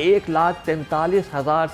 1,43,000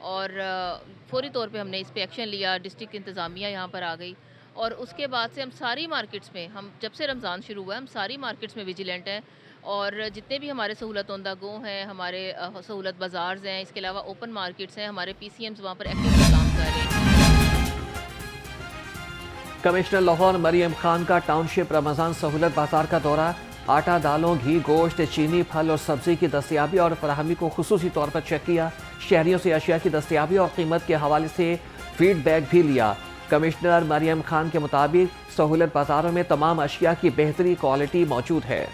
اور فوری طور پہ ہم نے اس پہ ایکشن لیا، ڈسٹرکٹ انتظامیہ یہاں پر آ گئی، اور اس کے بعد سے ہم ساری مارکیٹس میں، ہم جب سے رمضان شروع ہوا ہے ہم ساری مارکیٹس میں ویجیلنٹ ہیں، اور جتنے بھی ہمارے سہولت عمدہ گو ہیں، ہمارے سہولت بازارز ہیں، اس کے علاوہ اوپن مارکیٹس ہیں، ہمارے پی سی ایمز وہاں پر ایکٹیولی کام کر رہے ہیں۔ کمشنر لاہور مریم خان کا ٹاؤن شپ رمضان سہولت بازار کا دورہ، آٹا، دالوں، گھی، گوشت، چینی، پھل اور سبزی کی دستیابی اور فراہمی کو خصوصی طور پر چیک کیا، شہریوں سے اشیاء کی دستیابی اور قیمت کے حوالے سے فیڈ بیک بھی لیا۔ کمشنر مریم خان کے مطابق سہولت بازاروں میں تمام اشیاء کی بہتری کوالٹی موجود ہے۔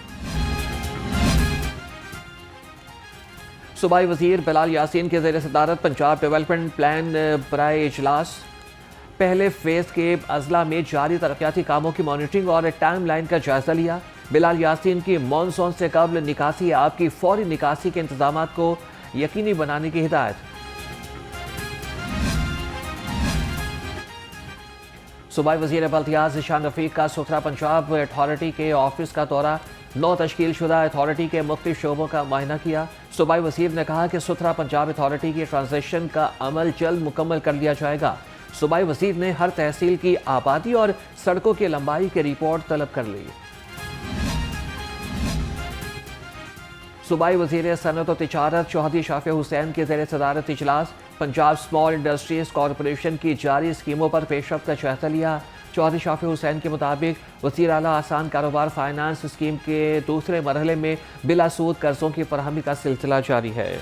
صوبائی وزیر بلال یاسین کے زیر صدارت پنجاب ڈیولپمنٹ پلان برائے اجلاس، پہلے فیز کے اضلاع میں جاری ترقیاتی کاموں کی مانیٹرنگ اور ٹائم لائن کا جائزہ لیا۔ بلال یاسین کی مانسون سے قبل نکاسی آب کی فوری نکاسی کے انتظامات کو یقینی بنانے کی ہدایت۔ صوبائی وزیر بلدیات ذیشان رفیق کا ستھرا پنجاب اتھارٹی کے آفس کا دورہ، 9 تشکیل شدہ اتھارٹی کے مختلف شعبوں کا معائنہ کیا۔ صوبائی وزیر نے کہا کہ ستھرا پنجاب اتھارٹی کی ٹرانزیکشن کا عمل جلد مکمل کر لیا جائے گا۔ صوبائی وزیر نے ہر تحصیل کی آبادی اور سڑکوں کی لمبائی کی رپورٹ طلب کر لی۔ صوبائی وزیر صنعت و تجارت چودھری شافع حسین کے زیر صدارت اجلاس، پنجاب اسمال انڈسٹریز کارپوریشن کی جاری اسکیموں پر پیش رفت کا جائزہ لیا۔ چودھری شافع حسین کے مطابق وزیر اعلیٰ آسان کاروبار فائنانس اسکیم کے دوسرے مرحلے میں بلا سود قرضوں کی فراہمی کا سلسلہ جاری ہے۔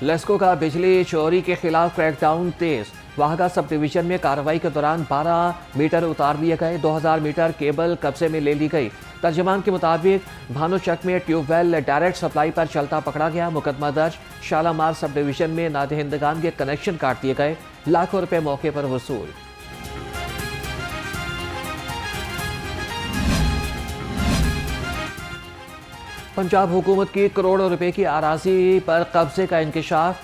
لیسکو کا بجلی چوری کے خلاف کریک ڈاؤن تیز، واہگہ سب ڈویژن میں کارروائی کے دوران 12 میٹر اتار لیے گئے، 2000 میٹر کیبل قبضے میں لے لی گئی۔ ترجمان کے مطابق بھانو چک میں ٹیوب ویل ڈائریکٹ سپلائی پر چلتا پکڑا گیا، مقدمہ درج، شالامار سب ڈویژن میں نادہندگان کے کنیکشن کاٹ دیے گئے، لاکھوں روپے موقع پر وصول۔ پنجاب حکومت کی کروڑوں روپے کی اراضی پر قبضے کا انکشاف،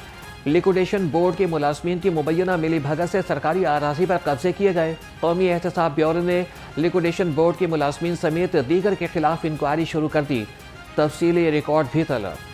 لیکوڈیشن بورڈ کے ملازمین کی مبینہ ملی بھگت سے سرکاری اراضی پر قبضے کیے گئے۔ قومی احتساب بیورو نے لیکوڈیشن بورڈ کے ملازمین سمیت دیگر کے خلاف انکوائری شروع کر دی، تفصیلی ریکارڈ بھی طلب۔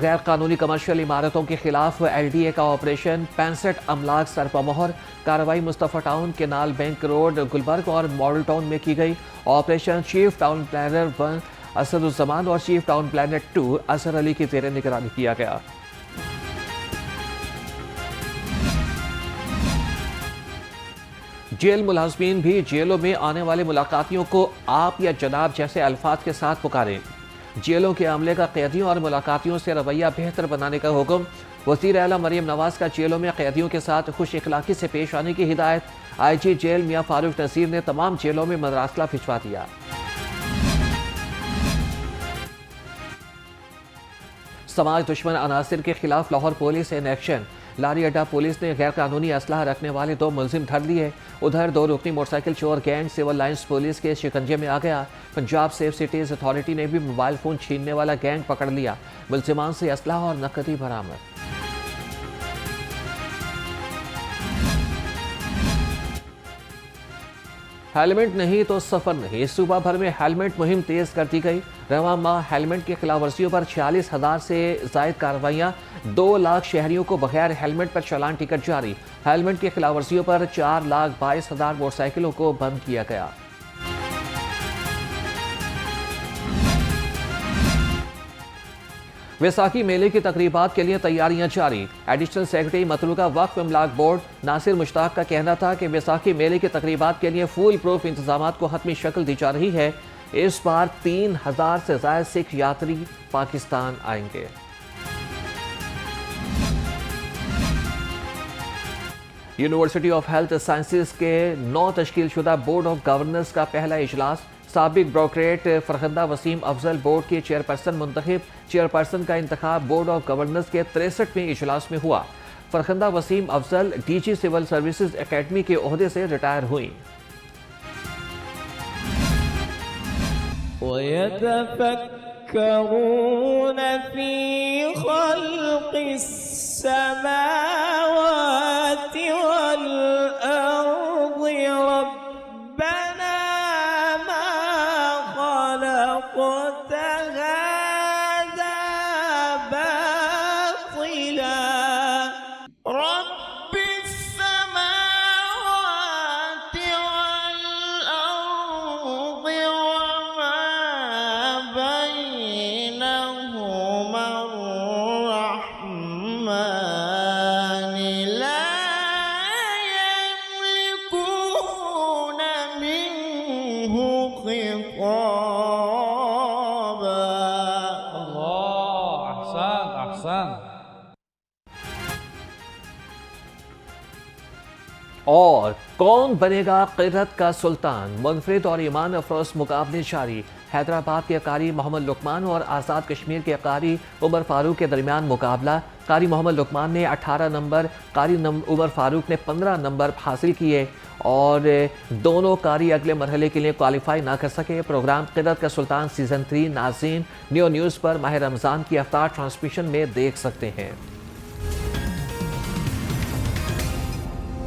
غیر قانونی کمرشل عمارتوں کے خلاف ایل ڈی اے کا آپریشن، 65 املاک سر پمہر، کارروائی Mustafa town, canal bank road, Gulberg اور ماڈل ٹاؤن میں کی گئی۔ Operation chief town planner 1 Asad Uzzaman اور chief town planner 2 Azhar Ali کی زیر نگرانی کیا گیا۔ جیل ملازمین بھی جیلوں میں آنے والے ملاقاتیوں کو آپ یا جناب جیسے الفاظ کے ساتھ پکاریں۔ جیلوں کے عملے کا قیدیوں اور ملاقاتیوں سے رویہ بہتر بنانے کا حکم، وزیر اعلیٰ مریم نواز کا جیلوں میں قیدیوں کے ساتھ خوش اخلاقی سے پیش آنے کی ہدایت، آئی جی جیل میاں فاروق نذیر نے تمام جیلوں میں مراسلہ بھجوا دیا۔ سماج دشمن عناصر کے خلاف لاہور پولیس ان ایکشن، لاری اڈا پولیس نے غیر قانونی اسلحہ رکھنے والے 2 ملزم دھر لیے، ادھر 2 رکنی موٹر سائیکل چور گینگ سول لائنز پولیس کے شکنجے میں آ گیا۔ پنجاب سیف سٹیز اتھارٹی نے بھی موبائل فون چھیننے والا گینگ پکڑ لیا، ملزمان سے اسلحہ اور نقدی برآمد۔ ہیلمٹ نہیں تو سفر نہیں، صوبہ بھر میں ہیلمٹ مہم تیز کر دی گئی۔ رواں ماہ ہیلمٹ کی خلاف ورزیوں پر 46,000 سے زائد کارروائیاں، 2 لاکھ شہریوں کو بغیر ہیلمٹ پر چالان ٹکٹ جاری۔ ہیلمٹ کی خلاف ورزیوں پر 4,22,000 موٹر سائیکلوں کو بند کیا گیا۔ ویساکھی میلے کی تقریبات کے لیے تیاریاں جاری، ایڈیشنل سیکرٹری متروکہ وقف املاک بورڈ ناصر مشتاق کا کہنا تھا کہ ویساکھی میلے کی تقریبات کے لیے فول پروف انتظامات کو حتمی شکل دی جا رہی ہے۔ اس بار 3,000 سے زائد سکھ یاتری پاکستان آئیں گے۔ یونیورسٹی آف ہیلتھ سائنسز کے 9 تشکیل شدہ بورڈ آف گورننس کا پہلا اجلاس، سابق بیوروکریٹ فرخندہ وسیم افضل بورڈ کی چیئرپرسن منتخب، چیئرپرسن کا انتخاب بورڈ آف گورننس کے 63ویں اجلاس میں ہوا۔ Farkhanda Waseem Afzal DG civil services سروسز اکیڈمی کے عہدے سے ریٹائر ہوئیں۔ وَيَتَفَكَّرُونَ فِي خَلْقِ السَّمَاوَاتِ وَالْأَرْضِ رَبَّنَا لا يملكون منه خطابا. الله أحسن أحسن. اور کون بنے گا قرت کا سلطان؟ منفرد اور ایمان افروز مقابلے جاری. حیدرآباد کے قاری محمد لقمان اور آزاد کشمیر کے قاری عمر فاروق کے درمیان مقابلہ. قاری محمد لقمان نے 18 نمبر، قاری عمر فاروق نے 15 نمبر حاصل کیے اور دونوں قاری اگلے مرحلے کے لیے کوالیفائی نہ کر سکے. پروگرام قرت کا سلطان سیزن 3 ناظرین نیو نیوز پر ماہ رمضان کی افطار ٹرانسمیشن میں دیکھ سکتے ہیں.